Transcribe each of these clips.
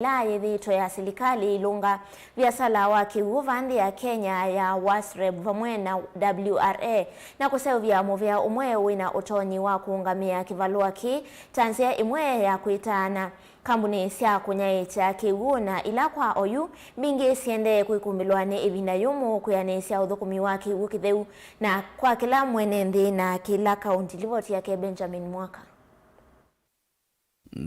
La yithitwe ya serikali ilunga biasala wa kiuvandi ya Kenya ya WASREB vamwe na WRA na kusevya movya umwe wina utonyi wa kuungamia kivalua ki tanzia imwe ya kuitana kambuni sia kunyaicha kiuna ila kwa oyu mingi siende kuikumbilwane ibina yumu kuyanesia uthukumi wa kiu kitheu na kwa kila mwenendi na kila kaunti. Livoti yake Benjamin Mwaka.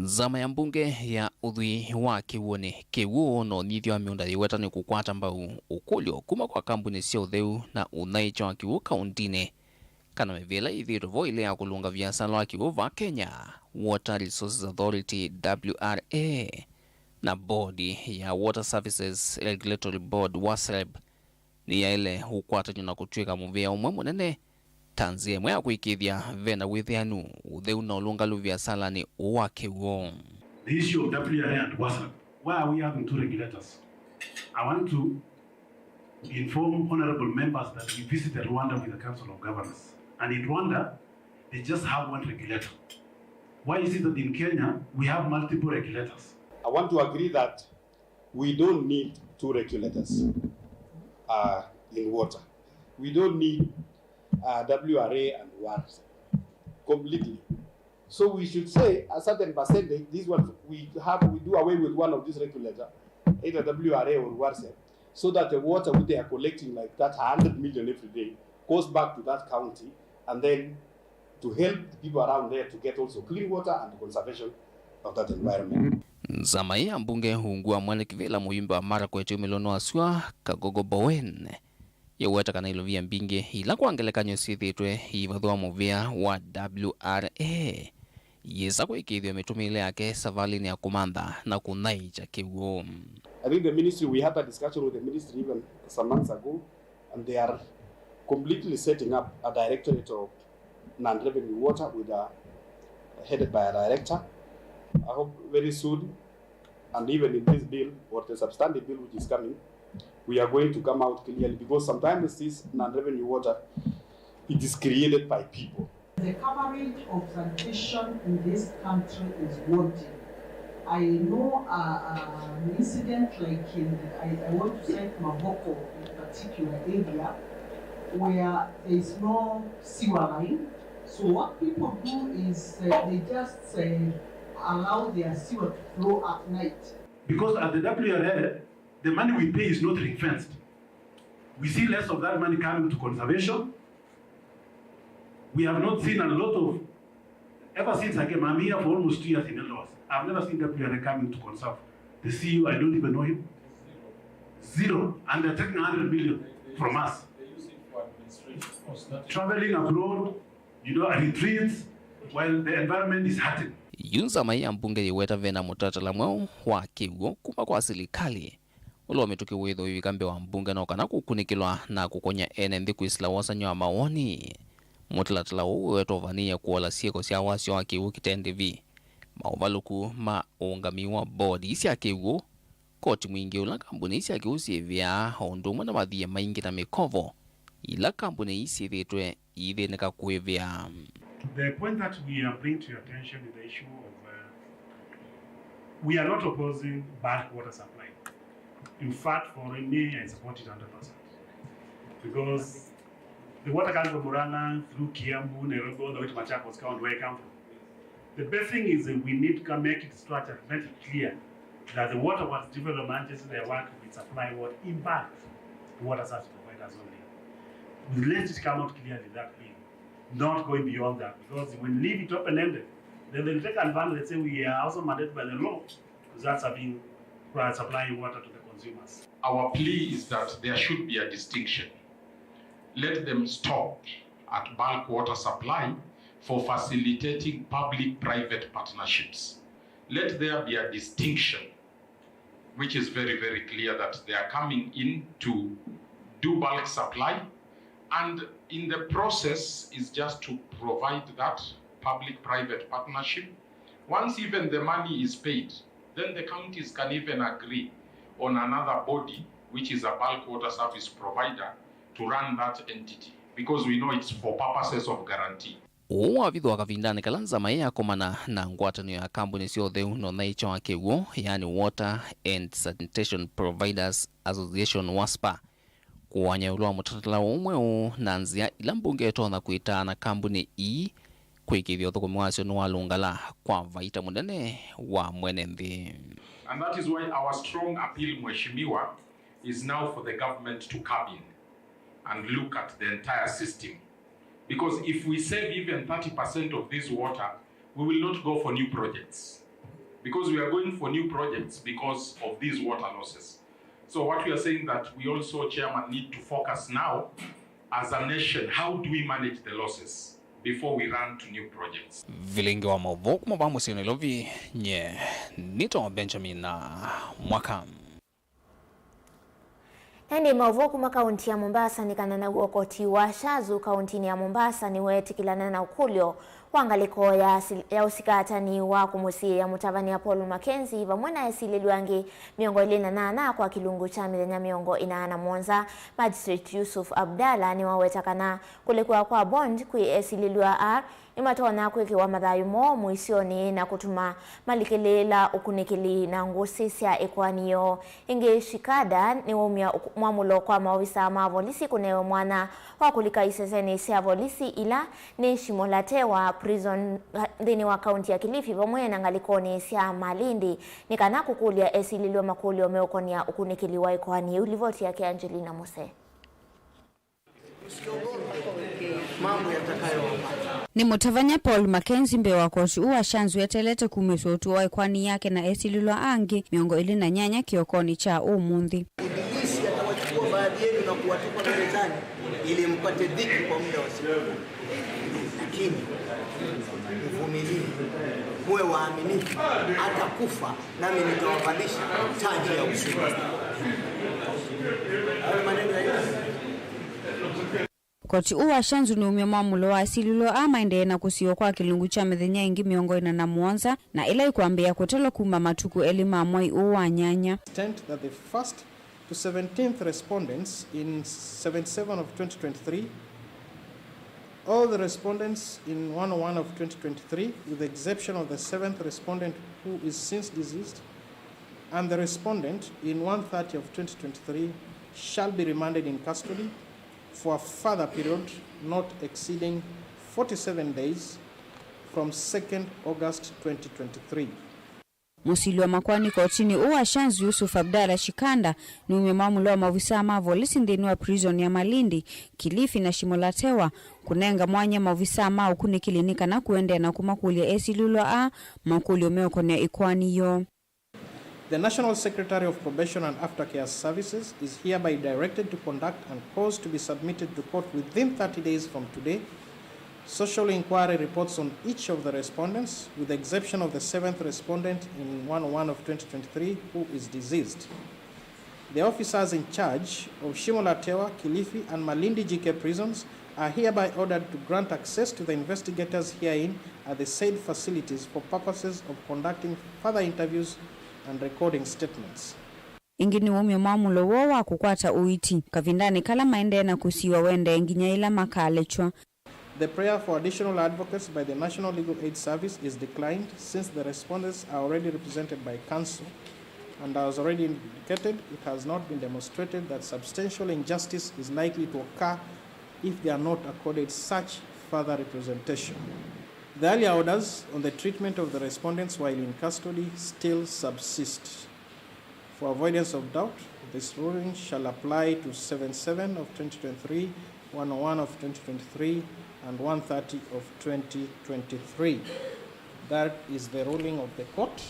Zama ya mbunge ya uthui wa kiwone kiwu no nithio miunda yiweta ni kukwata mbau ukulyo kuma kwa kambuni cia utheu na unaicha wa kiwu kauntine kana mevela ithiro vo ile ya kulunga viasala wa kiwu va Kenya Water Resources Authority WRA na bodi ya Water Services Regulatory Board WASREB ni ya ile ukwata na kutwika muvia umwe munene tanzia mwe ya kuikithia vena withianu utheu na ulunga luvia sala ni uwake uo. The issue of WRA and WASREB, why are we having two regulators? I want to inform honorable members that we visited Rwanda with the Council of Governors, and in Rwanda they just have one regulator. Why is it that in Kenya we have multiple regulators? I want to agree that we don't need two regulators in water. We don't need WRA and WASREB completely. So we should say a certain percentage. This one we do away with one of these regulators, either WRA or WASREB, so that the water which they are collecting, like that 100 million every day, goes back to that county, and then to help the people around there to get also clean water and the conservation of that environment. Zamai ya mbunge hungua mwane kivela muimba wa mara kwetu milono asua Kagogo Bowen yeweta kana ilovia mbinge ila kuangelekanyo sithitwe ivathua muvia wa WRA yesa kuikithio mitumile yake savalini ya kumantha na kunaicha kiwu. I think the ministry, we had a discussion with the ministry even some months ago, and they are completely setting up a directorate of non-revenue water with headed by a director. I hope very soon, and even in this bill or the substantive bill which is coming, we are going to come out clearly, because sometimes this non-revenue water, it is created by people. The coverage of sanitation in this country is wanting. I know an incident like I want to cite Mauvoo in particular area where there is no sewer line. So what people do is they just allow their sewer to flow at night. Because at the WRA, the money we pay is not ring-fenced. We see less of that money coming to conservation. We have not seen a lot of, ever since I came, I'm here for almost 2 years in Eldoret. I've never seen WRA coming to conserve. The CEO, I don't even know him. Zero. And they're taking 100 million from us. They use it for administration. Traveling abroad, retreats, while the environment is hurting. Yunza mai ya mbunge yeweta vena mutatala mwao wa kiwu kuma kwa serikali ulo wametuki wetho wikambe wa mbunge na kana kukunikilwa na kukonya ene ndi kuisla wasanyo wa maoni mutalatala weto vania kuola sieko sia wasio wa kiwu kitende vi mauvaluku maungamiwa bodi isi ya kiwu koti mwingi ula kambuni isi ya kiwu sievya hondumu na madhia maingi na mikovo ila kambuni isi vitwe ive nika kuevya. The point that we are bringing to your attention is the issue of we are not opposing bulk water supply. In fact, for me, I support it 100%. Because the water comes from Murang'a, through Kiambu, Nairobi, all the way to Machakos, where I come from. The best thing is we need to make it structured very clear that the water was development agencies they work with supply water in bulk to water service providers only. Let it come out clearly that way. Not going beyond that, because when we leave it open-ended, then they'll take advantage. Let's say we are also mandated by the law to start supplying water to the consumers. Our plea is that there should be a distinction. Let them stop at bulk water supply for facilitating public-private partnerships. Let there be a distinction, which is very, very clear that they are coming in to do bulk supply, and in the process is just to provide that public-private partnership. Once even the money is paid, then the counties can even agree on another body, which is a bulk water service provider, to run that entity, because we know it's for purposes of guarantee. wavithwa kavindani kalanza maya komana na ngwatano ya kambuni cia utheu no naicho wa kiw'o yani Water and Sanitation Providers Association WASPA kuwanya ulwa mutatala umwe na nzia ila mbunge tona kuita na kambuni kwikithio thukumi wacio ni walungala kwa vaita munene wa mwene nthi. And that is why our strong appeal, Mheshimiwa, is now for the government to come in and look at the entire system. Because if we save even 30% of this water, we will not go for new projects. Because we are going for new projects because of these water losses. So what we are saying that we also, Chairman, need to focus now as a nation, how do we manage the losses before we run to new projects? Vilingi wa Mauvoo kumavamo sino ilovi nye nito Benjamin na mwaka. Ndi Mauvoo kuma kaunti ya Mombasa ni kanana uokoti wa Shazu kaunti ya Mombasa ni wetikilana na ukulyo wangaliko ya usikatani wa kumusi ya mutavani ya Paul Mackenzie vamwena esililwangi miongo ilina nana kwa kilungu cha milenya miongo inaana Mwanza. Magistrate Yusuf Abdalla ni wawetakana kulikuwa kwa bond kui esililwa imatona kwikiwa mathayu mo muisioni na kutuma malikilela ukunikili na ngusisya ekwaniyo ingi shikada ni umya mwamulo kwa maofisa ma polisi kunewe mwana wa kulika iseseni sia polisi ila ni Shimolatewa prison dhini wa kaunti ya Kilifi vamwe na ngalikoni sia Malindi nikana kukulia esililwa makulio meokonia ukunikili wa ekwani ulivoti yake Angelina Mose. Ni mutavanya Paul Mackenzie mbe wa koti uwa shanzu yetelete kumiswa utuwa ekwani yake na esililwa angi miongo ili na nyanya kiokoni cha umundi. Ibilisi atawachukua baadhi yenu na kuwatupa gerezani ili mpate dhiki kwa muda wa siku. Lakini uvumilivu, muwe waaminifu, hata kufa nami nitawavalisha taji ya ushindi. Hayo maneno ya koti uwa shanzu ni umya mwamulo wa asililo ende na kusio kwa kilungu cha methenya ingi miongo ina na Mwanza na ila ikuambia kutelo kuma matuku elima mwai uwa nyanya. That the first to 17th respondents in 77 of 2023, all the respondents in 101 of 2023 with the exception of the 7th respondent who is since deceased and the respondent in 130 of 2023 shall be remanded in custody for a further period not exceeding 47 days from 2nd August 2023. Musili wa makwani kotini uwa shanzu Yusuf Abdalla Shikanda ni umemamulo wa maofisa ma polisi ndeni wa prison ya Malindi, Kilifi na Shimolatewa kunenga mwanya maofisa ma ukunikilinika na kuende na kumakulia esilulwa makulio meokonia ikwani yo. The National Secretary of Probation and Aftercare Services is hereby directed to conduct and cause to be submitted to court within 30 days from today social inquiry reports on each of the respondents with the exception of the 7th respondent in 101 of 2023 who is deceased. The officers in charge of Shimolatewa, Kilifi and Malindi GK prisons are hereby ordered to grant access to the investigators herein at the said facilities for purposes of conducting further interviews and recording statements. Ingini umyo mwamulo wa kukwata uiti kavindani kala maende na kusiwa wende nginya ila makalechwa. The prayer for additional advocates by the National Legal Aid Service is declined since the respondents are already represented by counsel and as already indicated, it has not been demonstrated that substantial injustice is likely to occur if they are not accorded such further representation. The earlier orders on the treatment of the respondents while in custody still subsist. For avoidance of doubt, this ruling shall apply to 77 of 2023, 101 of 2023, and 130 of 2023. That is the ruling of the court.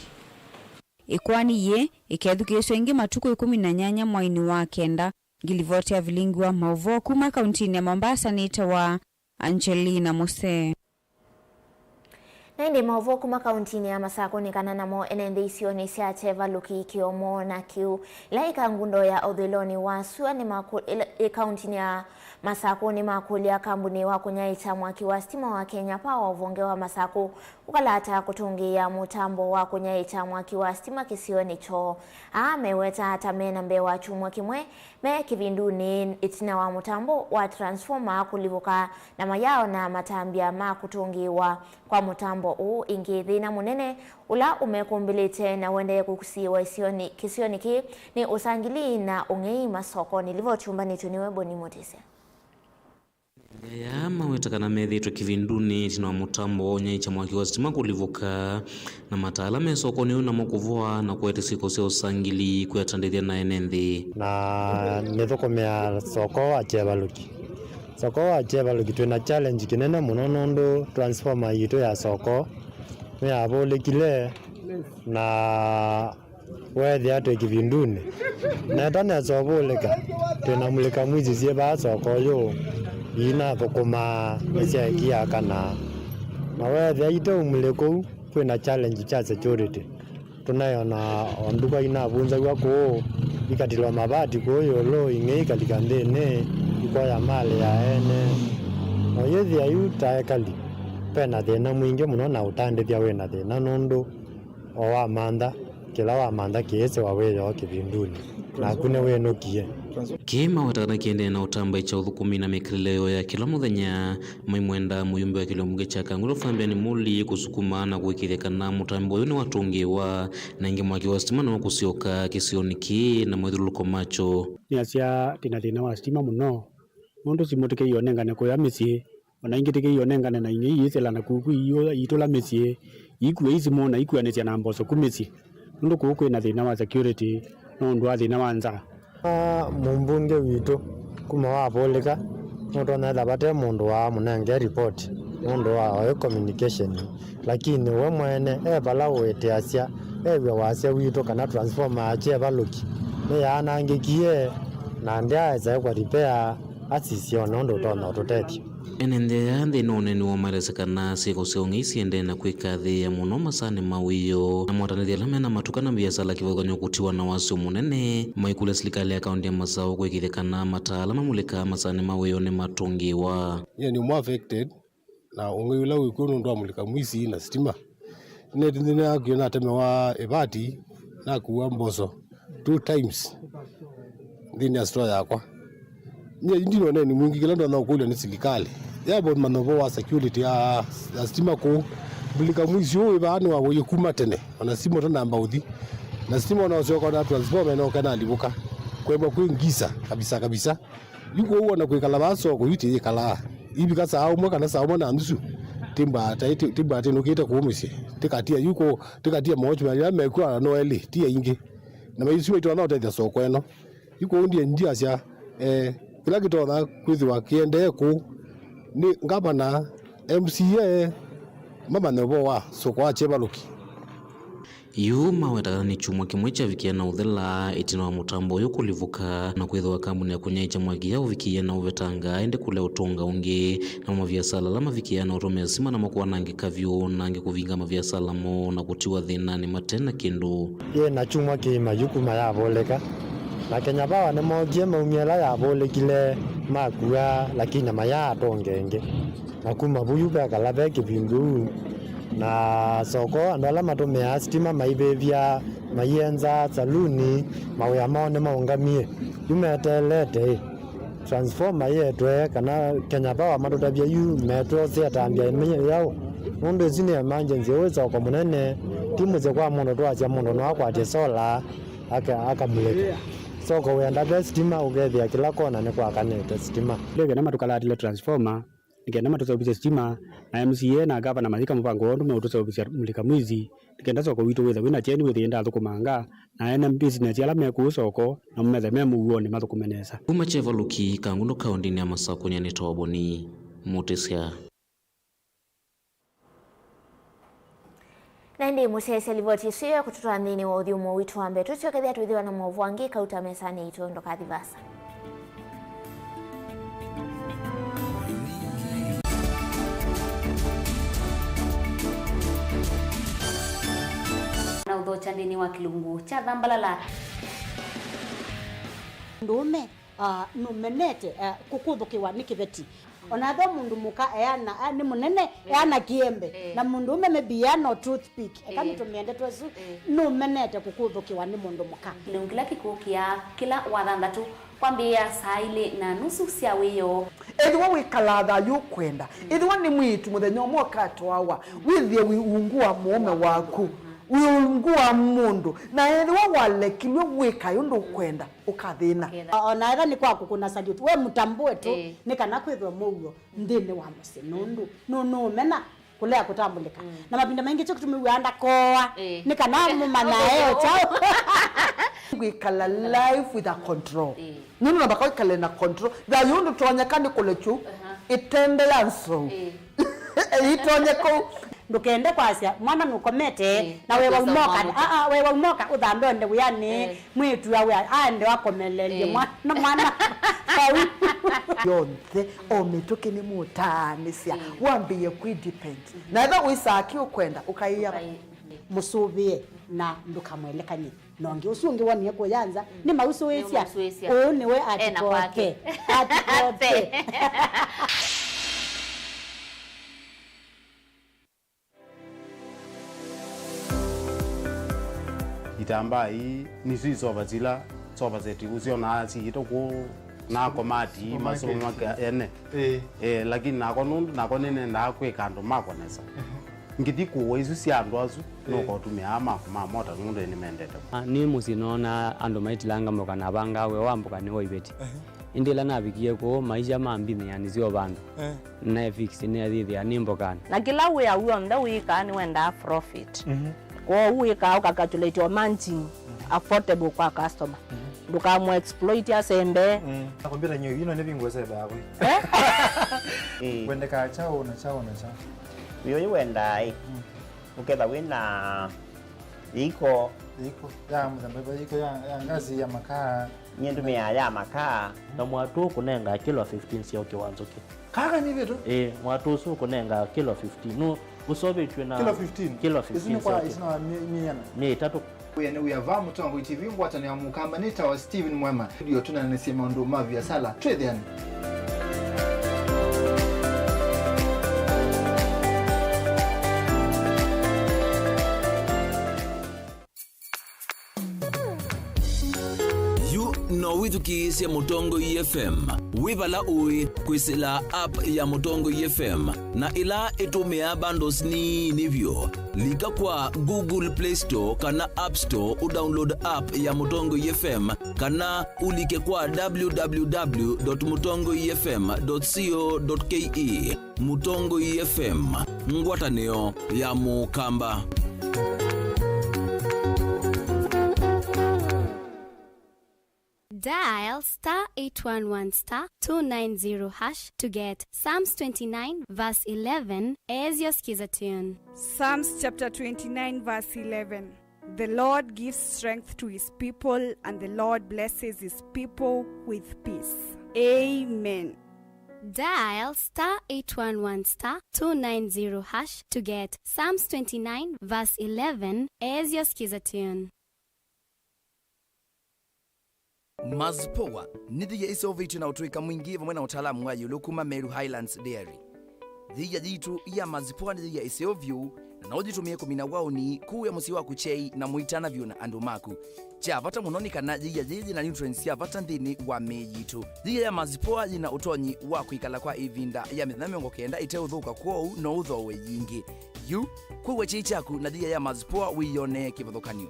Ikwani ye, ikethukeswa ingi matuku 18 mwaini wa kenda, gilivoti ya Vilingi wa Mauvoo kuma kauntini ya Mombasa nita wa Angelina Mose. Ndi Mauvoo kuma kauntini ya Masako ni kanana mo enende isioni siya cheva luki kiomo na kiu laika ngundo ya odhiloni wa suwa ni kauntini ya Masaku ni makulia kambuni wa kunyaita mwaki wa stima wa Kenya Power uvonge wa Masaku ukalata kutungia mutambo wa kunyaita mwaki wa stima kisioni cho ameweta hata mena mbewa chumwa kimwe me kivinduni itina wa mutambo wa transformer kulivuka na mayao na matambia ma kutungiwa kwa mutambo huu ingithina munene ula umekumbilite na wende kukusiwa kisioni ki ni usangili na ungei masoko nilivo chumba nituniwe boni motisia ya mawetakana methitwe kivinduni tina mutambo nyaicha mwaki wa stima kulivuka na mataala mesokoni na mukuvua na kwete siko sio usangili kuyatandithia na enenthi na nithukumia soko wa chevaluki twina challenge kinene muno nundu transformer yitu ya soko niyavulikile na wethi atu kivinduni neta nesovulika twina mulika mwizi sieva soko yu ina thukuma nisaikia kana na wethi aite umuliku kwina challenge cha security tunayo na onduka ina vunza kwa ikatilwa mabati kuyo lo ingei kalika ndene ikoya mali ya ene no yethi ayu taekali pena thina mwingi muno na utandithia wina thina nundu o wa manda kila wa manda kiese wa weyo kivinduni na kune wenukie kima watakana kiende na utamba cha uthukumi na mikrileo ya kila muthenya maimwenda muyumbe wa kilo muge cha kangulo fambia ni muli kusukuma na kuikitheka na mutambo yuni watungiwa na ingi mwaki wa stima na wakusioka kisioniki na mwethuluko macho ni asia thina wa stima muno mundu simutike ionengane kwa misi ona ingitike ionengane na ingi yisela na kuku iyo itola misi ikuwe izi mona ikuwe nesia na mboso kumisi mundu kuku ina thina wa security nundu wa thina wa nza mumbunge witu kuma wavoleka mundu naitha bate mundu wa munenge report mundu wa communication lakini we mwene bala wete asia ewe wasia witu kana transformer ache baluki ne yanangikie na ndia za kwa repair asisio nondo tona tuteti enende yande none ni wamaresekana siko seongisi ende na kwikathi ya muno masane mawiyo na mwatanithia lamena matukana biasala kivoganyo kutiwa na wasio munene maikule serikali ya kaunti ya Masao kwikithekana mataala mamulika masane mawiyo ni matungiwa ni more affected na ungeyula wikunu ndo amulika mwisi na stima ne akiona temewa ebati na kuwa mboso 2 times ndini ya store yakwa ndino ni mwingi kila ndo anakulia ni serikali yabo Mauvoo wa security ya stima ko bulika mwizi yo bana wa yekuma tene ona simo tona mbauthi na stima ona sio na transformer na kana alibuka kwemba kuingisa kabisa yuko huwa na kuikala baso ko yiti kala ibi kasa au mwaka na sawa na ndusu timba tino kita kuumisi tikatia yuko tikatia mocho ya mekwa no eli tia ingi na mayisi wetu na ote soko eno yuko ndie njia sia kila kitu na kwithwa kiende ku ni ngabana MCA mama Mauvoo wa soko wa chebaluki yu maweta ni chumwa kimwe cha vikia na uthela itina wa mutambo yukulivuka na kwithwa kambuni ya kunyaicha mwaki ya uvikia na uvetanga ende kule utonga ungi na maviasala lama vikia na utomea sima na makuwa nange kavyo nange kuvinga maviasala mo na kutiwa thina ni matena kindu ye na chumwa kima yukuma ya voleka na Kenya Power ni mogie maumiela ya volekile makua lakini maya atongenge na kuma buyu bekala bekivingu na soko andala matumia stima maibevia mayenza saluni mawya maone maungamie yumetelete transformer yetwe kana Kenya Power matutavia yu metro setambia imenye yao mundu zine emergency weza kwa munene timu ze kwa mundu twacia mundu no akwate sola akamuleka soko wenda be stima ugethia kila kona ni kwa kanete stima lege na matukalatile transformer nikenda matusobisa stima na MCA na gavana mahika mpango wondu na utusobisa mulika mwizi nikenda soko witu wetha wina cheni wethi enda thukumanga na ene business yala meku soko na mmethe memu woni mathukumenesa kuma chevaluki kangundo kaunti ya Masao kunyani toboni mutesia Nandi musese livotisiyo kututoa ndini wa udhiumo witu wambe tusiokethia tuithiwa na Mauvoo wangi kauta mesani ito ndo kathivasa na udhocha ndini wa kilungu cha dhambalala ndume numenete kukuthukiwa ni kibeti onatho mundu muka eana ni munene eana kiembe na mundu umeme biano toothpick ekani tumiende twesu numenete kukuthukiwa ni mundu muka kila kikukia kila wathandatu kwambia saa ile na nusu cia wiyo ethwa wikalatha yukwenda ethwa ni mwitu muthenya umwe katwawa withie wiungua mume waku wiungua mundu na ethwa walekilwe wika yundu kwenda ukathina ona era ni kwaku kuna salute we mutambue tu ni kana kwithwa muyo ndini wa musi nundu no mena kulea kutambulika na mapinda mengi cyo kutumiwanda koa ni kana mumana eo chao wikala life with a control nini nabaka wikala na control da yundu tuonyekani kulechu itende yanso itonyeko ndukende kwasia mwana nukomete na wewe umoka wewe umoka uthambe nde yani mwitu yawe ande wakomelelie mwana yonthe omituke ni mutanisia wambie kwidepend na tha wisaki ukwenda ukaiya musubie na ndukamwelekanye nonge usungi wani ko yanza ni mausuisia ni we atikoke itamba hii ni zisoba zila soba zetu usiona ito ku na komati masomo maka ene lakini nako nundu nako nene ndakweka ndo mako nesa ngiti kuwa isu siandu azu noko tumia ma mota nundu ni mendete ni musinona ando maitilanga moka na banga we wambuka ni woibeti indila nabikie ko maisha mambi yani sio bandu na fix ni adhithi animbokana na kila we ya uonda wika ni wenda profit kwa wika ukakatulate managing affordable kwa customer ndukamwe exploit ya sembe nakwambia nyo ino ne bingwe sebe yako wende ka chao na chao wiyo wenda uketha wina iko ya mzambeba iko ya ngazi ya makaa nyendu ya makaa na mwatu kunenga kilo 15 sio kiwanzo ki kaka ni vitu mwatu su kunenga kilo 15 no usobe tuna kilo 15 isini kwa isina ni tatu we uyava mutongo TV ngwatani ya mukamba nita wa Steven Mwema ndio tunanasema ndo mavi ya sala trade yani no withukiisya Mutongo FM wibala ui kwisila app ya Mutongo FM na ila itumia bundles ni nivyo lika kwa Google Play Store kana App Store udownload app ya Mutongo FM kana ulike kwa www.mutongofm.co.ke Mutongo FM ngwatanio ya mukamba. Dial *811*290# to get Psalms 29 verse 11 as your skiza tune. Psalms chapter 29 verse 11. The Lord gives strength to his people, and the Lord blesses his people with peace. Amen. Dial *811*290# to get Psalms 29 verse 11 as your skiza tune. Mazpoa nidhiya isoviti na utuika mwingi vamwe na utaalamu wa yulukuma Meru Highlands Dairy. Dhiya jitu ya mazpoa nidhiya isovyu na ujitumie kumina wauni kuu ya musiwa kuchei na muitana vyu na andumaku. Cha vata munonika na dhiya jiji na nutrients ya vata ndini wa mejitu. Dhiya ya mazpoa jina utonyi wa kuikala kwa ivinda ya midhamiongo kenda ite udhuka kwou no udhowe yingi. Yu kuwa chichaku na dhiya ya mazpoa wiyone kivadhokanyu.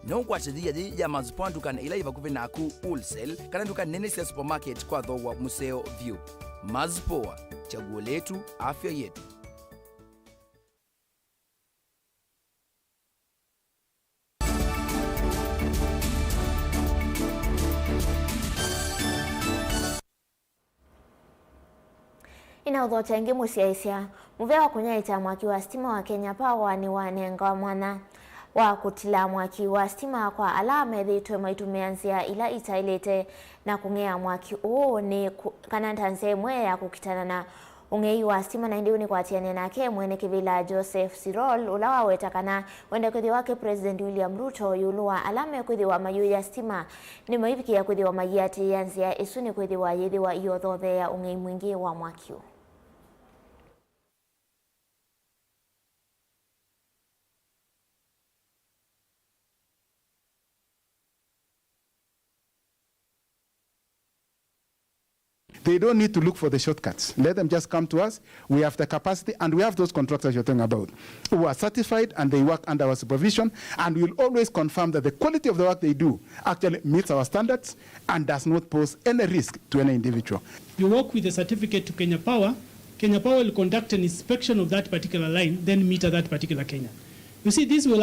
No kwache dhiya ya mazpoa ndukana ila iva kuvena ku wholesale kana ndukana nene siya supermarket kwa dhowa museo view. Mazpoa, chaguo letu, afya yetu. Ina udhotengi musiaisia muvea kunyaita mwaki wa stima wa Kenya Power ni wanenga mwana wa kutila mwaki wa stima kwa alama edhitwe maitumianzia ila itailete na kungea mwaki uu ni kanantanze mwe ya kukitana na ungei wa stima na ndiuni kwa tiane nake mwene kivila Joseph Sirol ulawa wetakana wende kuthi wake President William Ruto yulua alame kuthi wa mayu ya stima ni maiviki ya kuthi wa mayati yanzia isuni kuthi wa yedi wa iyo thothe ya ungei mwingi wa mwakio. They don't need to look for the shortcuts. Let them just come to us. We have the capacity, and we have those contractors you're talking about who are certified and they work under our supervision, and we'll always confirm that the quality of the work they do actually meets our standards and does not pose any risk to any individual. You work with the certificate to Kenya Power. Kenya Power will conduct an inspection of that particular line, then meter that particular Kenya. You see, this will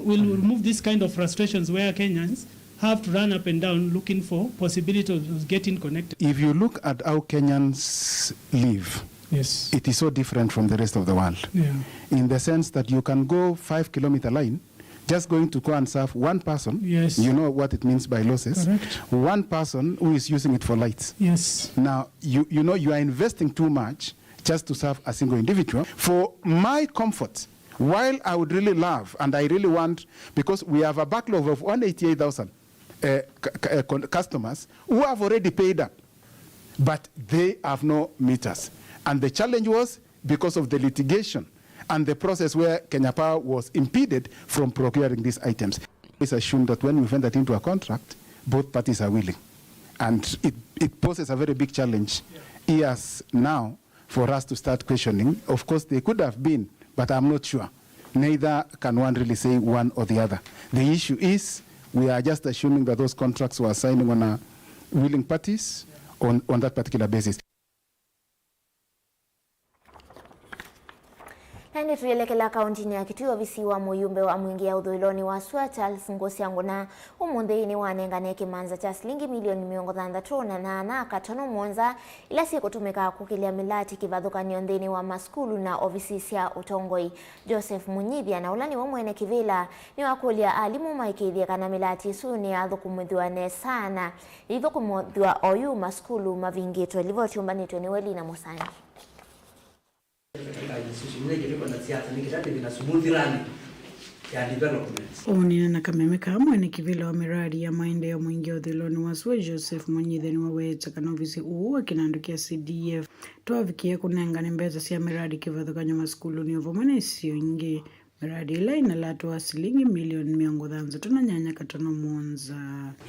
remove this kind of frustrations where Kenyans have to run up and down looking for possibility of getting connected. If you look at how Kenyans live, yes, it is so different from the rest of the world. Yeah. In the sense that you can go 5-kilometer line, just going to go and serve one person. Yes. You know what it means by losses. Correct. One person who is using it for lights. Yes. Now, you know you are investing too much just to serve a single individual. For my comfort, while I would really love and I really want, because we have a backlog of 188,000 customers who have already paid up, but they have no meters. And the challenge was because of the litigation and the process where Kenya Power was impeded from procuring these items. It's assumed that when we enter into a contract, both parties are willing. And it poses a very big challenge years now for us to start questioning. Of course, they could have been, but I'm not sure. Neither can one really say one or the other. The issue is we are just assuming that those contracts were signing on a willing parties on that particular basis. Nani tuelekela kauntini ya Kitui visiwa muyumbe wa mwingi ya udhuiloni wa Sua Charles Ngosiangu na umundeini wanengane kimanza cha shilingi milioni 138 katono mwonza ila si kutumika kukilia milati kivadhukanio ndeni wa maskulu na ofisi ya utongoi. Joseph Munyithia na ulani wa mwene kivila ni wakulia alimu maikithia kana milati suni ya dhukumudhiwane sana idhukumudhiwa oyu maskulu mavingitwe livo chumbanitwe ni weli na musani. Onina na kamemeka mwene kivila wa miradi ya maendeleo mwingi wa udhiloni wa Sua Joseph Munyithia ni waweta kanovisi uwa kinandukia CDF tuavikia kunengane mbeza siya miradi kivadhukanyo maskulu ni uvumane isiyo ingi miradi ila inalatwa shilingi milioni 130 nyanya katono mwonza.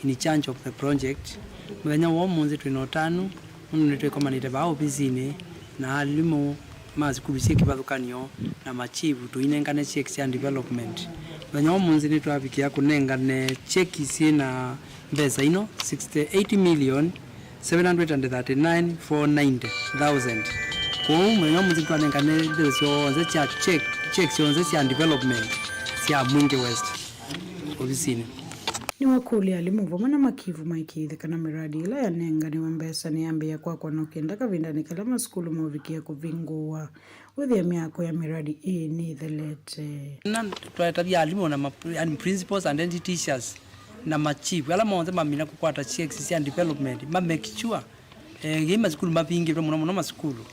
In charge of the project mwenya wa mwonzi tuinotanu ununitwe kama nitebao bizine na alimu mazikulu cie kivadhukanio na machivu tuinengane checks and development. Mwenya wa mwonzi ni tuavikia kunengane cheki cie na mbeza ino 68,739,490,000. Kwa mwenya wa mwonzi tuanengane dhezio onze cha checks onze cia development cia Mwingi West obisine. Ni wakuli alimu vomana makivu maikithi kana miradi ila ya nenga ni wembesa ni ambi ya kwa nokenda kavindani kalama skulu movikia kuvinguwa uthi ya miako ya miradi ni thelete. Tuatabia alimu na principles and entity teachers na machivu ala maonze mamina kukwata checks cia development ma make sure gima skulu mavingi muna maskulu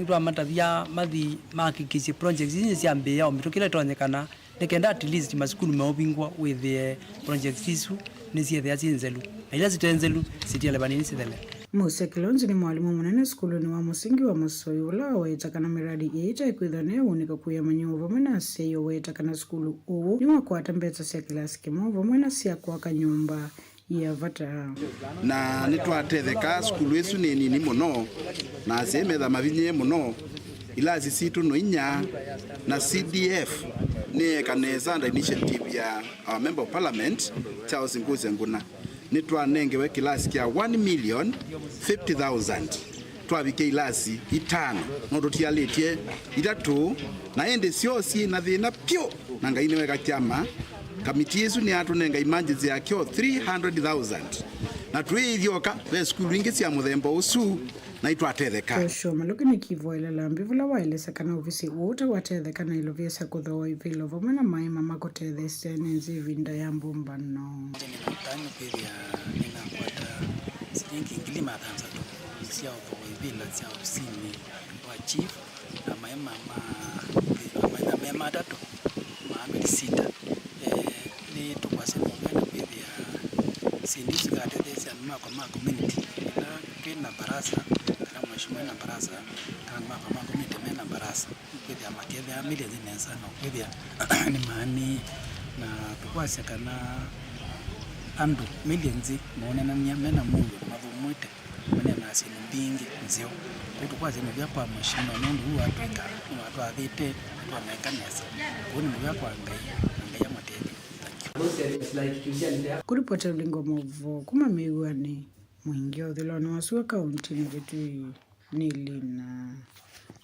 tuamatabia mathi makikisi projects hizi cia ambi ya omitokile tonyekana nekenda at least maskulu maobingwa with the project isu nisiye the azinzelu na ila zitenzelu sitia lebanini sidele. Musa Kilonzi ni mwalimu munene skulu ni wa musingi wa Masoi ula waita kana miradi yeita ikuithane unika kuya manyuva mwena seyo waita kana skulu uu ni wakwata mbeta sia kilasi kimovo mwena sia kwaka nyumba ya vata na nitwatetheka skulu isu ni nini muno na semetha mavinye muno ila zisitu no inya na CDF ni kaneza and initiative ya our member of parliament Charles Ngosiangu nitwanengewe kilasi kia 1,050,000 twabike ilasi itano nondo tialetie itatu na ende siosi na thina pyo na ngai niweka kiama kamiti yesu ni atunenga emergency ya kyo 300,000 na twithioka ve skulu ingi cia muthemba usu na itwatetheka Osho maluki ni kivoela lambi vula waelesa kana ofisi uta watetheka na iloviesa kuthoa ivilo vamana maima makotethesya nenzi vinda ya mbumbano. Tangu pia ninakwata shilingi 5,000 sia oboibila sia ofisini wa chief na mema matatu maamili sita ni tukwase mongana pia sindisi kadete sia kwa community na kina barasa na mheshimiwa na barasa kama kwa community mena barasa pia makebe ya milioni zinesa na pia ni maani na tukwase kana andu milioni muone na nyamena mungu mavumwite mune na sinu mbingi nzio kutu kwa zinu vya kwa mheshimiwa nundu huu atweka watu athite kwa mekanesa kuni mbya kwa ngai matende. Kuripota ulingo Mauvoo kuma miguani mwingi uthiloni wasu kaunti ngetu nili na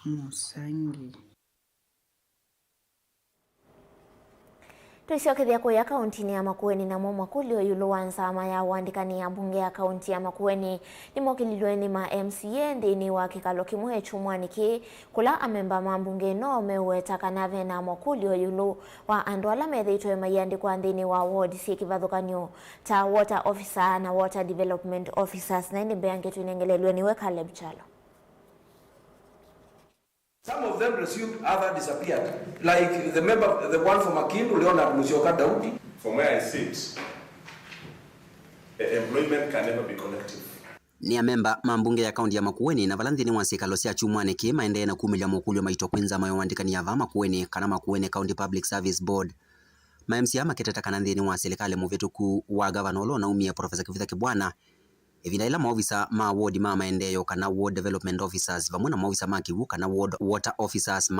Musangi. Tuisiokithia kuya kaunti ya Makueni na mwakulio yulu wansama ya wandikani ya bunge ya kaunti ya Makueni ni mokililweni ma MCA ndini wa kikalo kimwe chumwaniki kula amemba mambunge no meweta kanave na mwakulio yulu wa andwala metheitwe mayandi kwa ndini wa ward si kivathukanyo ta water officer na water development officers na ndi mbeangetu inengelelweni we Caleb Chalo. Some of them resumed, others disappeared. Like the one from Akindu, Leonard Musyoka Daudi. From where I sit, employment can never be collective. Ni amemba mambunge ya kaunti ya Makueni na valanthini wa sikalo sia chumwane ki maendelee na kumilia mokulio maito kwenza mayo wandikani ya va Makueni kana Makueni County Public Service Board. MCA maketeta kana nthini wa serikali muvetuku wa gavanolo na umia Profesa Kivitha Kibwana evina ila maofisa ma ward ma maendeleo kana ward development officers vamwe na maofisa ma kiwu kana ward water officers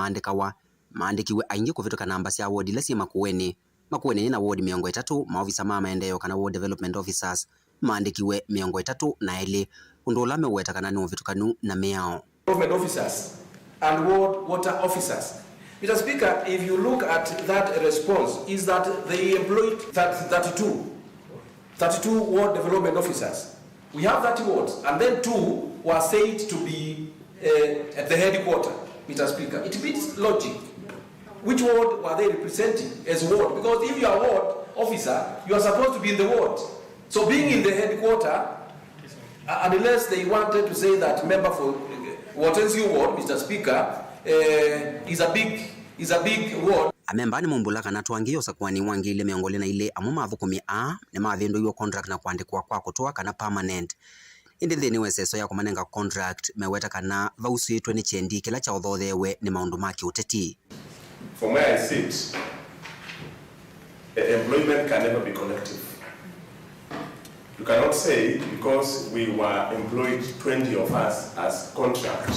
maandikiwe aingi kuvitoka namba sia ward ila si Makueni na ward 300 maofisa ma maendeleo kana ward development officers maandikiwe 300 na ile undola meweta kana ni uvitukanu na meao Government officers and ward water officers. Mr. Speaker, if you look at that response, is that they employed 32 ward development officers. We have 30 wards, and then 2 were said to be at the headquarters, Mr. Speaker. It means logic. Which ward were they representing as ward? Because if you are a ward officer, you are supposed to be in the ward. So being in the headquarters, unless they wanted to say that member for Watensi ward, Mr. Speaker, is a big ward. Amemba ni mumbula kana twangio sakwani wangi ile miongole na ile amuma avukumi ne mavendo yo contract na kuandikwa kwa kutoa kana permanent indi thini weseso ya kumanenga contract meweta kana vausitwe ni chendi kila cha uthothewe ni maundu ma kiuteti. From where I sit, employment can never be collective. You cannot say because we were employed 20 of us as contract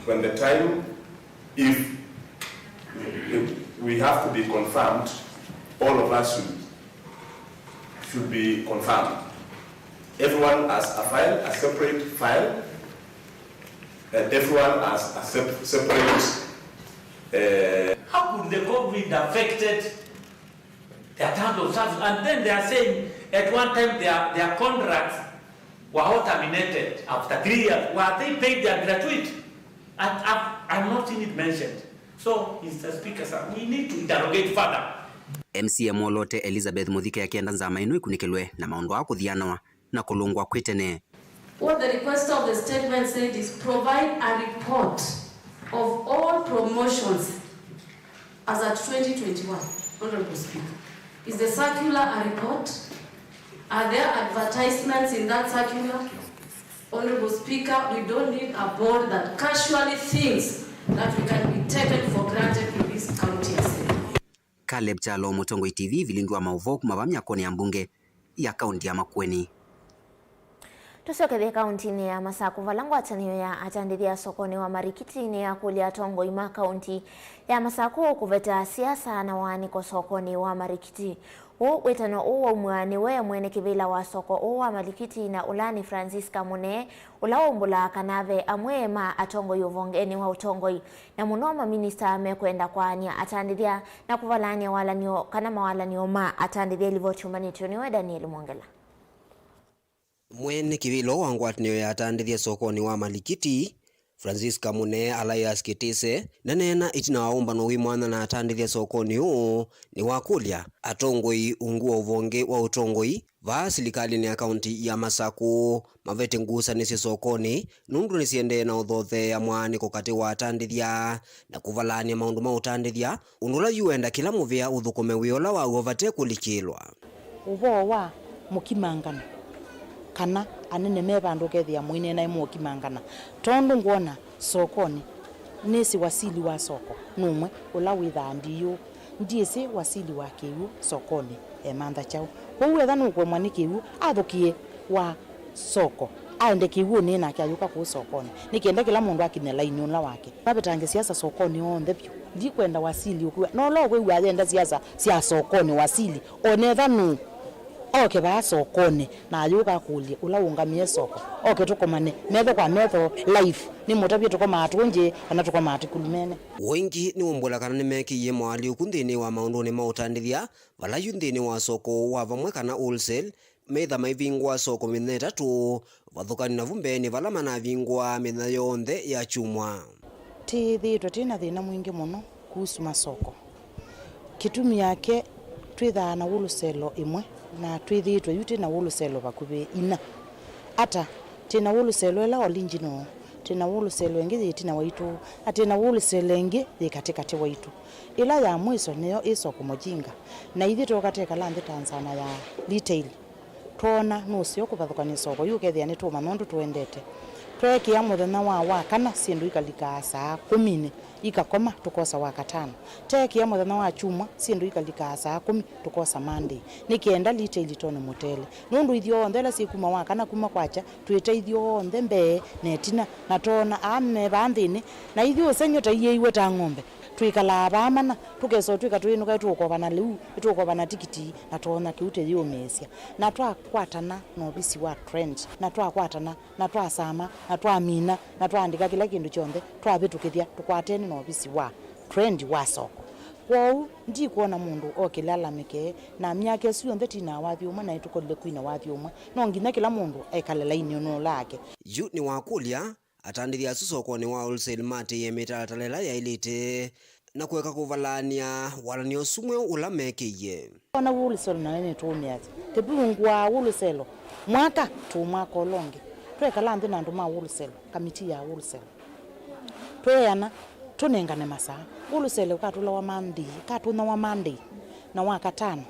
when the time if we have to be confirmed, all of us should be confirmed. Everyone has a file, a separate file, and everyone has a separate. How could the COVID affected their terms of service? And then they are saying at one time their contracts were all terminated after 3 years. Were they paid their gratuity? I've not seen it mentioned. So, Mr. Speaker, sir, we need to interrogate further. MCA Molote Elizabeth Muthike yakienda nzama inu ikunikelwe na maundu wa kuthianwa na kulungwa kwitene. What the request of the statement said is provide a report of all promotions as at 2021. Honorable Speaker, is the circular a report? Are there advertisements in that circular? Honorable Speaker, we don't need a board that casually thinks that we can be taken for granted in this county assembly. Caleb Chalo, Mutongo TV, Vilingi wa Mauvoo kumavamya koni ya mbunge ya kaunti ya Makueni. Tusiokethia kaunti ni ya Masaku valango ataniyo ya atandithia sokoni wa marikiti ni ya kulia tongo ima kaunti ya Masaku kuveta siasa na waaniko sokoni wa marikiti. Wetano uwa umwani we mwene kivila wa soko uwa marikiti na ulani Francisca Mune ulaumbula kanave amwe ma atongo yuvongeni wa utongoi na munoma minister mekwenda kwa ania atandithia na kuvalania walanio kana mawalanio ma atandithia livo chumbani tuniwe Daniel Mwongela. Mwene kivilo wangwatinio ya atandithia sokoni wa malikiti Francisca Mune Alias Kitise nanena itina waomba no wimwana na atandithia sokoni huu ni wakulia atongoi unguo uvonge wa utongoi va serikali ni akaunti ya Masaku mavete ngusa nisi sokoni nundu nisiende na uthothe ya mwani kukati wa atandithia na kuvalania maundu ma utandithia undula yuenda kila muvia uthukume wiola wa uvate kulikilwa uvo wa mukimangana kana anene mevandu kethia mwine na mukimangana tondu ngona sokoni nisi wasili wa soko numwe ula witha ndiyo ndiisi wasili wa kiu sokoni mantha chao kwa wetha nukwe mwani kiu athukie wa soko aende kiu ni na kyayuka ku sokoni nikienda kila mundu akine line unla wake babetange siasa sokoni onthe pyo ndi kwenda wasili ukwa no lo kwe waenda siasa sia sokoni wasili onetha nu oke ba sokoni na yuka kulia ula ungamie soko oke tukomane metho kwa metho life ni mutabye tukoma atunje kana tukoma atikulumene wengi ni umbula kana nimekiye mwali ukunthini wa maundu ni mautandithia vala yunthini wa soko wa vamwe kana wholesale metha maivingwa soko mineta tu vathukani na vumbeni vala manavingwa mitha yonthe ya chumwa tithitwe tina thina mwingi muno kuhusu masoko kitumi yake twithaa na wholesale imwe na twithitwe yuti na wholesale vakuvi ina ata tina wholesale ela olinjino tina wholesale engi tina waitu atina wholesale engi katikati waitu ila ya mwiso niyo isoko mujinga na ithi tokateka landi Tanzania ya retail tona nusio kuvathukania soko yukethia ni tuma nondu tuendete twekia muthenya wa kana sindu ikalika saa 10 ikakoma tukosa wakatano tekia muthenya wa chuma sindu ikalika saa 10 tukosa Monday nikienda retail tone motele nundu ithio ndela sikuma wa kana kuma kwacha twiteithio ndembe netina na tona ame bandini na ithio senyota yeiwe ta ng'ombe twikala bamana tukeso twika twinuka tukobana liu tukobana tikiti na tona kiute yomesia na twakwatana no bisi wa trend na twakwatana na twasama na twamina na twandika kila kindu chonde twabitukithia tukwateni no bisi wa trend wa soko kwao ndi kuona mundu okilalamike na myake sio ndeti na wathi umwe na itukolile kuina wathi umwe no ngina kila mundu ekalela inyo lake yu ni wakulia atandithia sokoni wa wholesale mate yemitatalela ya ilite na kuweka kuvalania walanio sumwe ula mekiye ona wholesale na nene tumiazi tebungwa wholesale mwaka tu mwaka olonge twekala ndi na nduma wholesale kamiti ya wholesale tweyana tunengane masaa wholesale ukatula wa Monday katuna wa Monday na wakatano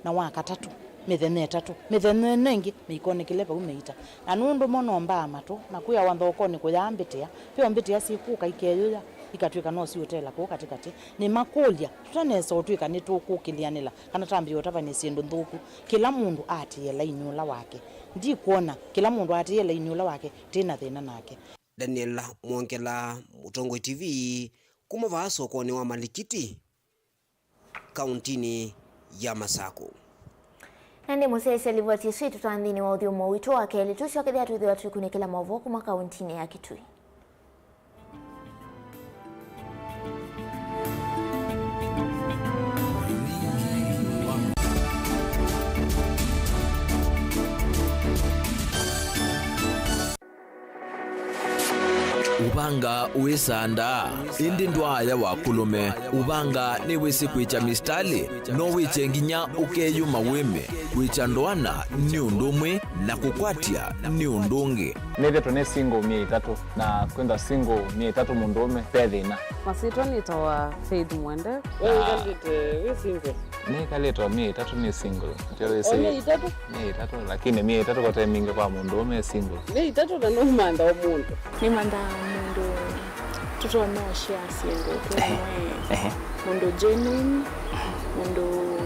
na wakatatu mithene tatu mithene nengi mikone kileva umeita anundu monomba amatu na kuya wanthokoni kuyambitia pyo mbitia sikuka ikeyoya ikatwika no si hotela ko katikati ni makulia tutanesa utwika ni tukukilianila kana tambi yotava sindu nthuku kila mundu atiela inyula wake ndi kuona kila mundu atiela inyula wake tina thina nake Daniel Mwongela Mutongo TV kuma va sokoni wa Malikiti kauntini ya Masako Nandi musese livoti switu twandini wa udhiumo wito wake litusho kithia tuithiwa tuikunikila Mauvoo kuma kauntini ya Kitui. Ubanga uisanda indi ndwaya wakulume ubanga ni wisi kwicha mistali no wiche nginya ukeyu maweme kwicha ndwana ni undumwe na kukwatia ni undungi neve tone single 300 na kwenda single 300 mundume pedhina masito nitawa Faith Mwende wewe we single ni kaleta 300 ni single ndio ese 300 lakini 300 kwa time mingi kwa mundume single 300 na no manda wa mundu ni manda mundu tuto no share single mundu genuine mundu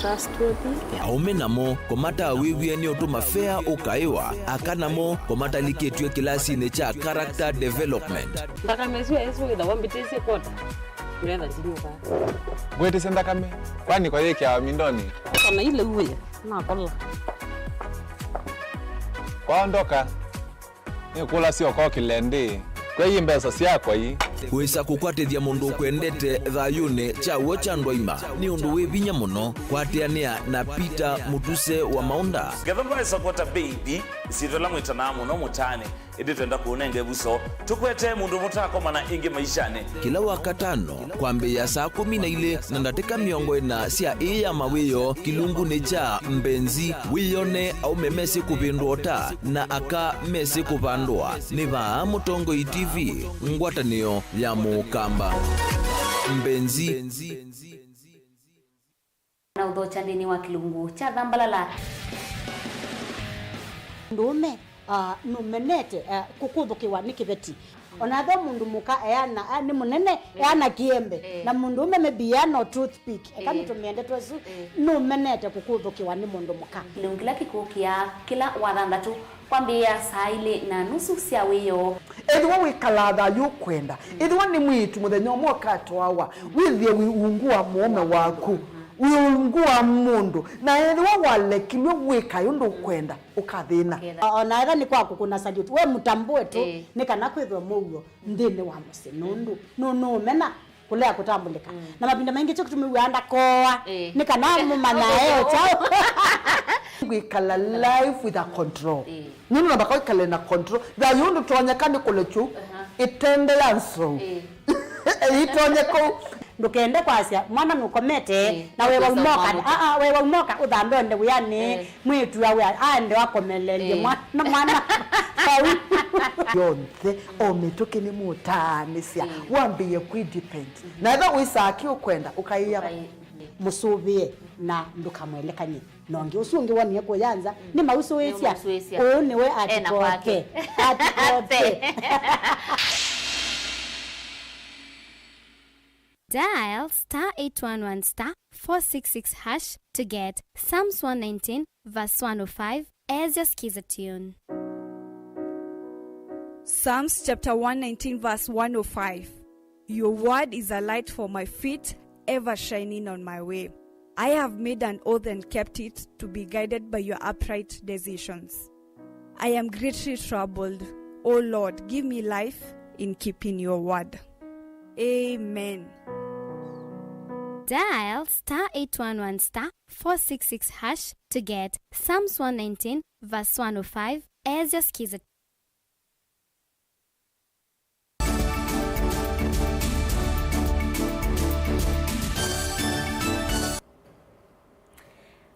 trustworthy aume namo komata wiwie ni otuma fair ukaiwa akanamo komata liketwe kilasi ne cha character development ndaka meswe eso ida wambitese kota mrenda jinyuka bwete senda kame kwani kwa yeke ya mindoni kana ile uwe na kola kwaondoka ni kula sio kwa kilende kwa hii mbesa si yako hii kwisa kukwatithia mundu kwendete thayune chawo cha ndwaima ni undu wi vinya muno kwatiania na Peter Mutuse wa Maunda. Gethomba isokota baby isitola mwitana muno mutane idi twenda kuunenge buso tukwete mundu mutako mana ingi maishane kila wakatano kwambia saa 12 na ndatika miongo ina cia iya mawiyo kilungu ni cha mbenzi wiyone au memesi kupindota na aka mesi kupandwa ni vaa Mutongo TV ngwatanio ya mukamba mbenzi na udhocha ndini wa kilungu cha dhambalala ndume numenete kukuthukiwa ni kibeti onatho mundu muka eana ni munene eana kiembe na mundu ume mebiano toothpick kama tumiende twesu numenete kukuthukiwa ni mundu muka kilungila kikukia kila wathandatu kwambia saa 2:30 cia wiyo edwa wikalatha yukwenda edwa ni mwitu muthenya mwakato wawa withie wiungua muome waku wiungua mundu na edwa walekilwe wika yundu kwenda ukathina ona era ni kwaku kuna salute we mutambue tu ni kana kwithwa muyo ndini wa musinundu no mena kulea kutambulika na mabinda mengi cyo kutumiwanda koa ni kana mumana eo chao wikala life with a control nini nabako ikale na control da yundu tuonyekane kulechu itende lanso itonyeko ndukende kwasia mwana nukomete na wewe umoka wewe umoka udhambende uyani mwitu yawe ande wakomelelie mwana yonthe ometoke ni mutanisia wambie kwidepend na ndo wisaki ukwenda ukaiya musubie na ndukamwelekanye nonge usungi wani ko yanza ni mausuwesia one we atikoke Dial *811*466# to get Psalms 119 verse 105 as your skiza tune. Psalms chapter 119 verse 105. Your word is a light for my feet, ever shining on my way. I have made an oath and kept it to be guided by your upright decisions. I am greatly troubled. O Lord, give me life in keeping your word. Amen. Dial *811*466# to get Psalms 119 verse 105 as your skiza.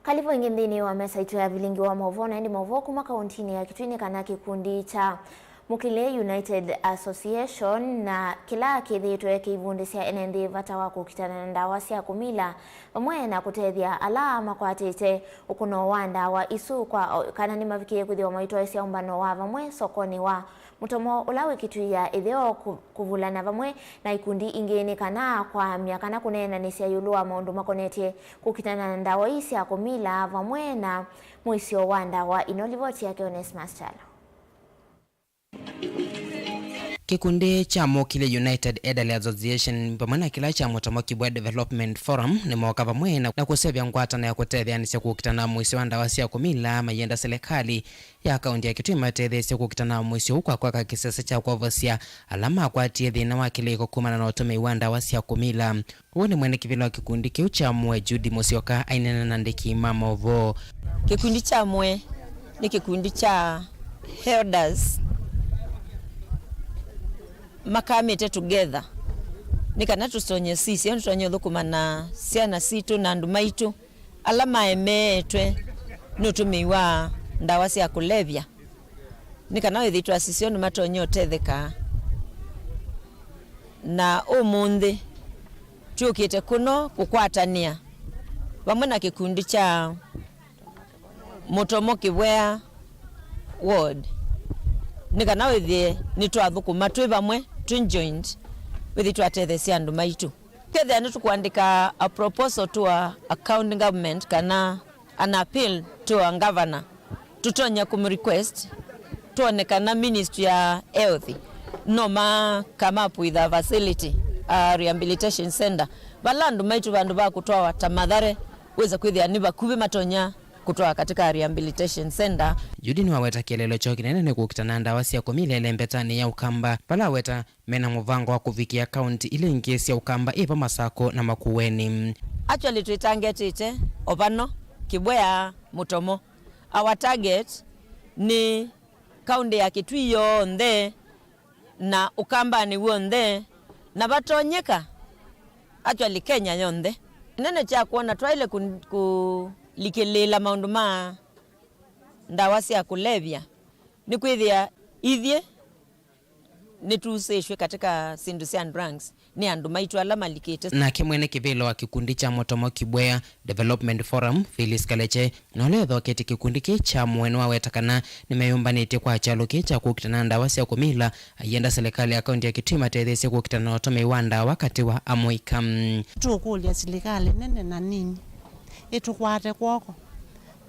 Kalivo ingindini wa mesa itu ya Vilingi wa Mauvoo na ndi Mauvoo kuma kauntini ya Kitwini kana kikundi cha Mukile United Association na kila kithitwe ya kivundi cia NND vata wa kukitana na ndawa cia kumila vamwe na kutethia alama kwa tete ukuno wa ndawa isu kwa kana ni mavikie kuthio maitwa cia umbano wa vamwe sokoni wa mutomo ulawe kitu ya itheo kuvulana vamwe na ikundi ingeni kana kwa miaka na kunena ni cia yulu wa maundu makonetie kukitana na ndawa cia kumila vamwe na mwisio wa ndawa inolivoti yake Onesmus Chalo. Kikundi cha Mukile United Elderly Association pamoja na kila cha Mutomo Kibwa Development Forum ni mwaka vamwe na kusevya ngwatana ya kutethia ni kukitana mwisi wa ndawa cia kumila mayenda serikali ya kaunti ya Kitui matethia kukitana mwisi huko kwa kisasa cha kuvosia alama kwa thina wa kiliko kumana na utume wa ndawa cia kumila. Huo ni mwene kivilo kikundi kiu cha mwe Judy Musioka ainena na ndiki Mauvoo. Kikundi cha mwe ni kikundi cha elders makamete together nikana tusonye sisi yani tusonye thukumana ciana situ na andu maitu alama emetwe nutumiwa ndawa cia kulevya nikana withitwa sisi onu matonye otetheka na umundi tuokite kuno kukwatania vamwe na kikundi cha Mutomo Kibwa ward nikana withie nitwathukuma twi vamwe twinjoined withi twatethesia andu maitu kethe ni tukwandika a proposal to a county government kana an appeal to a governor tutonya kumrequest tuonekana ministry ya health no ma come up with a facility a rehabilitation center balandu maitu bandu ba kutoa watamadhare weza kwithia ni bakubi matonya kutoka katika Rehabilitation Center. Judy ni waweta kielelo cho kinene ni kukitana ndawa cia kumila ile mbetani ya ukamba pala weta mena muvango wa kuvikia county ile ngesi ya ukamba ipa Masako na Makueni. Actually tuitangetite opano Kibwea Mutomo. Our target ni county ya Kitui yonthe na ukamba ni wonthe na batonyeka actually Kenya yonthe. Nene cha kuona twaile kulikilela maundu ma ndawa cia kulevya ni kwithia ithie ni tuseshwe katika sindu cia drugs ni andu maitu ala malikite. Na kimwene kivilo wa kikundi cha Mutomo Kibwea Development Forum Phyllis Kaleche na letho keti kikundi ki cha mwenu wa wetakana nimeyumbanite kwa chalo ki cha kukitana ndawa cia kumila ayenda serikali ya kaunti ya Kitui matethesia kukitana otome wanda wakati wa amoika. Tukulia serikali nene na nini itukwate kwoko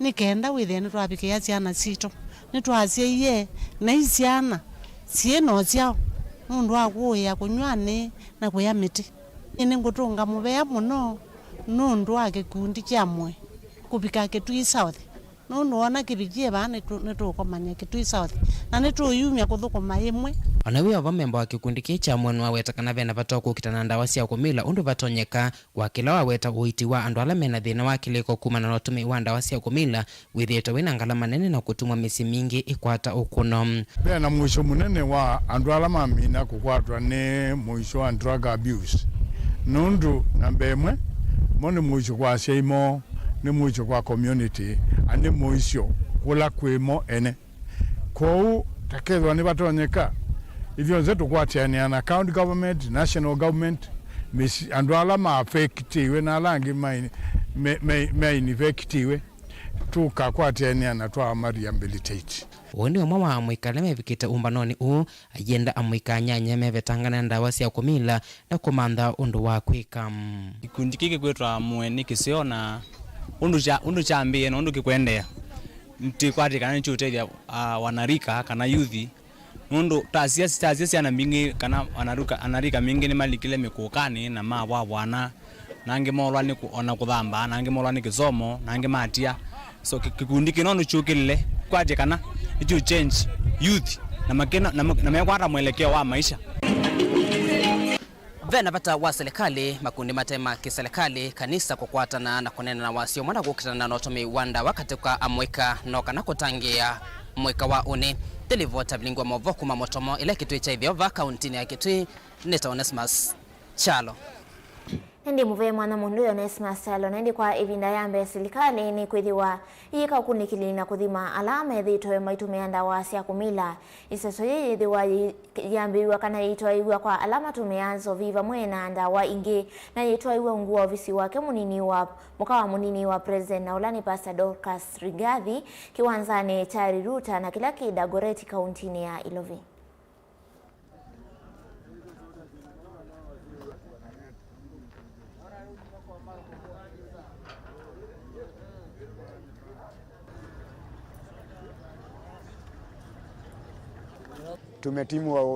nikenda withene twabikia ciana cito nitwacie ye na isiana cieno ciao nundu akuya kunywane na kuya miti ine ngutunga mubea muno nundu wa gikundi kiamwe kubika Kitui South nundu ona kibikie bana nitukomanya Kitui South na nituyumia kuthukuma imwe. Anawiwa vamemba wa kikundi ki cha mwenu wa wetakana vena vato kukitana ndawa cia kumila undu vatonyeka wa kila wa weta uiti wa andu ala mena thina wa kiliko kumana na utumi wa ndawa cia kumila withieto wina ngalama nene na kutumwa misi mingi ikwata ukuno. Na mwisho munene wa andu ala mamina kukwatwa ni mwisho wa drug abuse nundu namba imwe moni mwisho kwa seimo ni mwisho kwa community ani mwisho kula kwimo ene kou takezwa ni batonyeka ivyo zetu kwatiania na county government, national government, andu ala maafektiwe na alangi mainifektiwe tukakwatiania na twa rehabilitate. Undi umwe wa amwikale mevikite umbanoni ayenda amwika nyanya mevetangana ndawa cia kumila na kumantha undu wa kwika. Kikundi kiki kwetwa Mweni kisiona undu chambie na undu kikwendea ntikwatikana nichuteithia wanarika kana yuthi nundu tasia ciana mingi kana anarika mingi ni malikile mikukani na mawa bwana nange molwa ni ona kuthamba nange molwa ni kisomo nange matia so kikundi kino nuchukile kwatikana ichu change youth na makena na mekwata mwelekeo wa maisha. Vena bata wa serikali makundi matema kiserikali kanisa kukwatana na kunena na wasio mwana kukitana na otome wanda wakati kwa amweka noka na kutangia mweka wa une televota Vilingi Mauvoo kuma Mutomo ile Kitui cha Ithiova kaunti ya Kitui neta Onesmus Chalo. Ndi muve mwana mundu Onesmus Chalo nendi kwa ivinda yambe serikali ni kwithiwa yika ukunikili na kuthima alama thitoe maitumia ndawa cia kumila iseso yithiwa yambiwa kana yitwaiwa kwa alama tumeanzo viva mwena ndawa ingi na yitwaiwa unguwa ofisi wake munini wa mukawa munini wa president na ulani Pastor Dorcas Rigathi kiwanzani Chari Ruta na kila Kidagoreti kaunti ya Ilovi.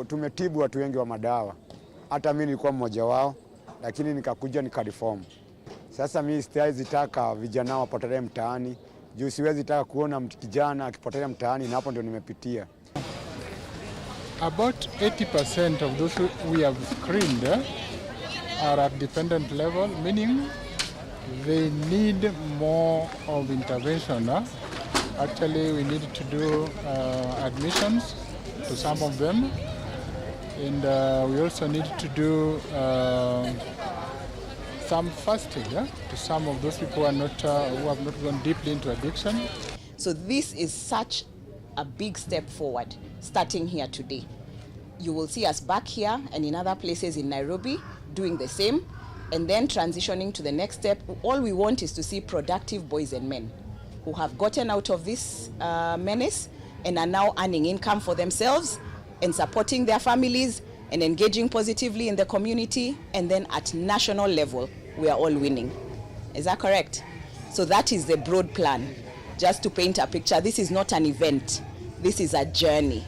Tumetibu watu wengi wa madawa. Hata mimi nilikuwa mmoja wao, lakini nikakuja nikareform. Sasa mimi siwezi taka vijana wapotele mtaani. Juu siwezi taka kuona kijana akipotelea mtaani na hapo ndio nimepitia. About 80% of those we have screened are at dependent level, meaning they need more of intervention. Actually, we need to do admissions to some of them, and we also need to do some fasting to some of those people who have not gone deeply into addiction. So this is such a big step forward, starting here today. You will see us back here and in other places in Nairobi doing the same, and then transitioning to the next step. All we want is to see productive boys and men who have gotten out of this menace and are now earning income for themselves and supporting their families and engaging positively in the community, and then at national level, we are all winning. Is that correct? So that is the broad plan. Just to paint a picture, this is not an event. This is a journey.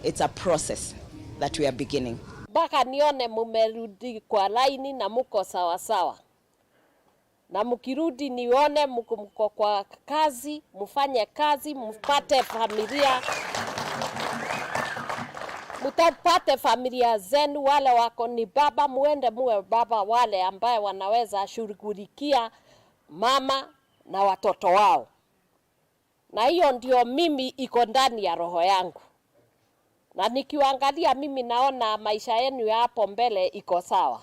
It's a process that we are beginning. Baka nione mumerudi kwa laini na muko sawa sawa. na mkirudi nione mko kwa kazi, mfanye kazi, mpate familia, mtapate familia zenu. Wale wako ni baba, muende muwe baba wale ambaye wanaweza shughulikia mama na watoto wao. Na hiyo ndio mimi iko ndani ya roho yangu. Na nikiangalia mimi naona maisha yenu ya hapo mbele iko sawa.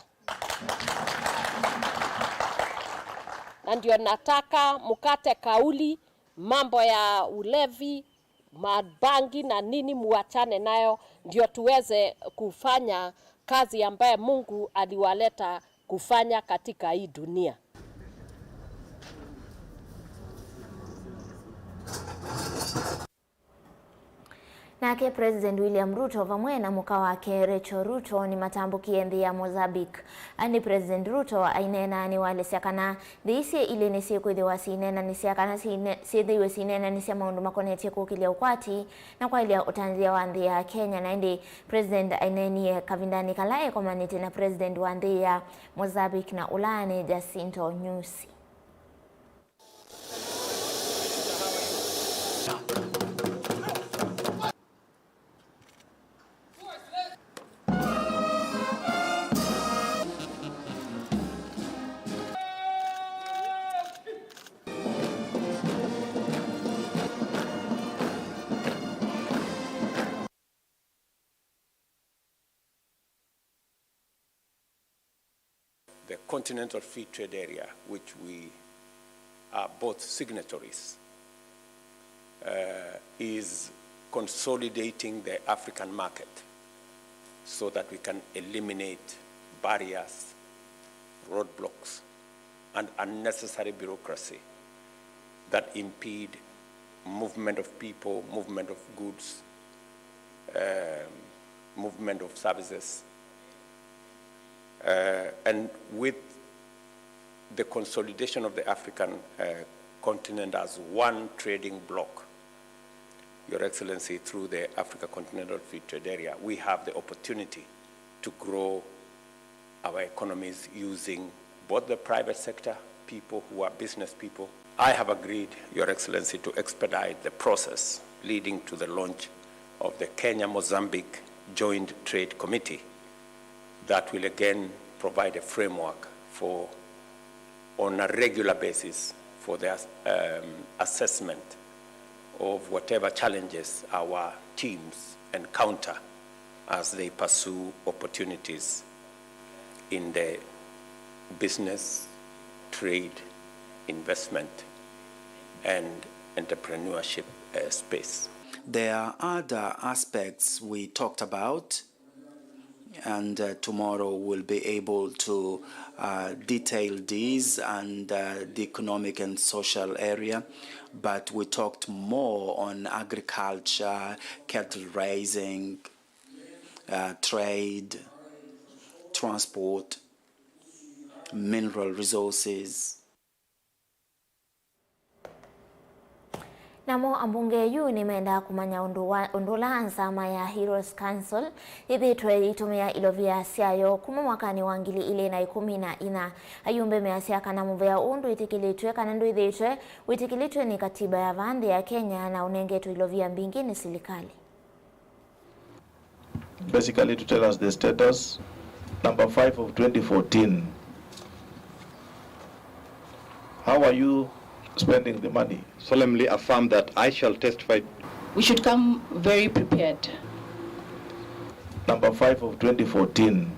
Na ndio nataka mkate kauli, mambo ya ulevi, mabangi na nini muachane nayo, ndio tuweze kufanya kazi ambaye Mungu aliwaleta kufanya katika hii dunia. Nake President William Ruto vamwe na muka wake Rachel Ruto ni matambukie nthi ya Mozambique. Ani President Ruto ainena ni wale siakana thiisi ile ni siku ithiwa sinena ni siakana sithiwe sinena ni sia maundu makonetie kukilia ukwati na kwa ilia utanzia wa nthi ya Kenya. Na indi President ainenie kavindani kalae komanite na President wa nthi ya Mozambique na Ulane Jacinto Nyusi. The Continental Free Trade Area, which we are both signatories, is consolidating the African market so that we can eliminate barriers, roadblocks, and unnecessary bureaucracy that impede movement of people, movement of goods, movement of services. And with the consolidation of the African continent as one trading bloc, Your Excellency, through the Africa Continental Free Trade Area, we have the opportunity to grow our economies using both the private sector, people who are business people. I have agreed, Your Excellency, to expedite the process leading to the launch of the Kenya-Mozambique Joint Trade Committee that will again provide a framework for, on a regular basis, for the assessment of whatever challenges our teams encounter as they pursue opportunities in the business, trade, investment, and entrepreneurship space. There are other aspects we talked about, and tomorrow we'll be able to detail these and the economic and social area. But we talked more on agriculture, cattle raising, trade, transport, mineral resources. Namo ambunge yu nimeenda kumanya undula ansama ya Heroes Council ithitwe itumia ilovia siayo kuma mwakani wa 2014 ayumbe measia kana muvea undu itikilitwe kana ndu ithitwe witikilitwe ni katiba ya vandi ya Kenya na unengetu ilovia mbingi ni serikali. Basically to tell us the status, number 5 of 2014. How are you spending the money? Solemnly affirm that I shall testify. We should come very prepared. Number 5 of 2014.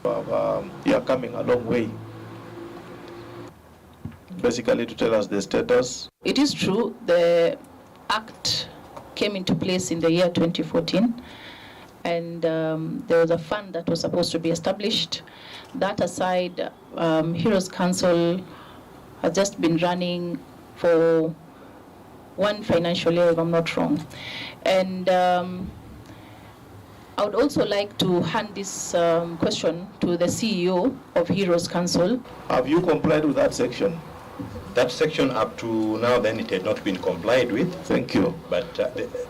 You are coming a long way. Basically to tell us the status. It is true, the Act came into place in the year 2014, and there was a fund that was supposed to be established. That aside, Heroes Council has just been running for one financial year, if I'm not wrong. And I would also like to hand this question to the CEO of Heroes Council. Have you complied with that section? That section up to now, then it had not been complied with. Thank you. But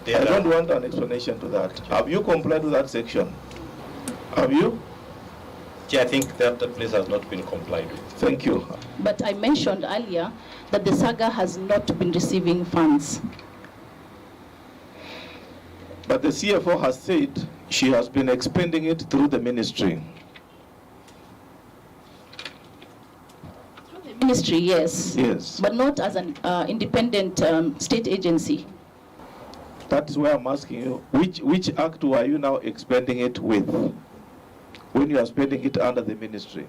I don't want an explanation to that. Have you complied with that section? Have you? Chair, I think that place has not been complied with. Thank you. But I mentioned earlier that the saga has not been receiving funds. But the CFO has said she has been expending it through the ministry. Through the ministry, yes. Yes. But not as an independent state agency. That's why I'm asking you, which act are you now expending it with when you are spending it under the ministry?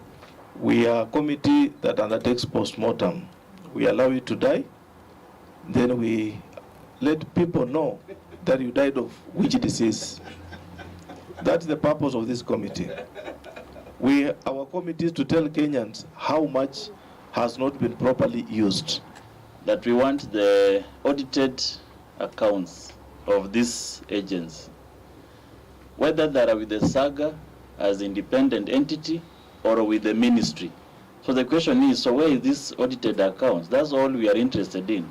We are a committee that undertakes post-mortem. We allow you to die, then we let people know that you died of which disease. That's the purpose of this committee. Our committee is to tell Kenyans how much has not been properly used. That we want the audited accounts of these agents, whether they are with the SAGA as independent entity or with the ministry. So the question is, so where is this audited accounts? That's all we are interested in.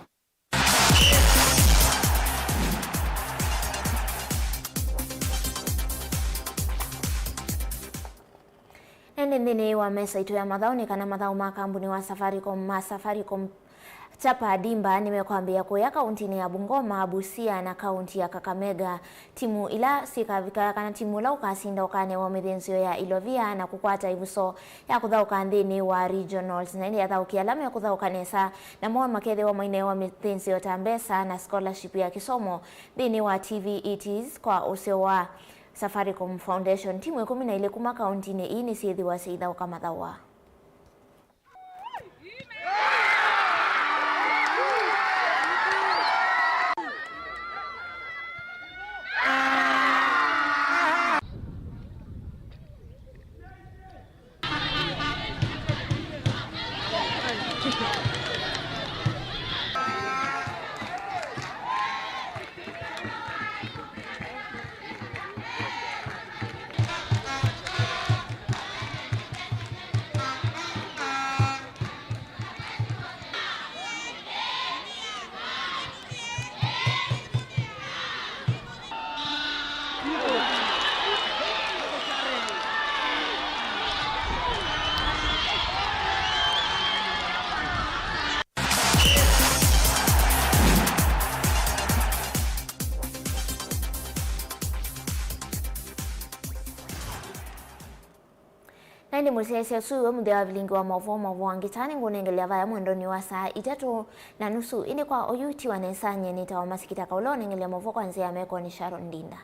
Nendeni wa mesa itu ya madhao ni kana madhao makambuni wa Safaricom chapa dimba nimekwambia kwa kaunti ya Bungoma, Busia na kaunti ya Kakamega timu ila sikavika kana timu la ukasinda ukane wa mithenzio ya Ilovia na kukwata ivuso ya kuthauka ndini wa regionals na ya thauki alama ya kuthauka nesa na mwa makethe wa maine wa mithenzio tambesa na scholarship ya kisomo ndini wa TVETs kwa usio wa Safaricom Foundation timu ya 12 kuma kaunti ni ini sithi wa seitha ukamathawa. Nandi musese suwe mude wa Vilingi wa Mauvoo angitani ngunengelea vaya mwendoni wa saa 3:30 ini kwa oyuti wa nesanye nitawa masikita kaulo nengelea Mauvoo kwanzia meko ni Sharon Dinda.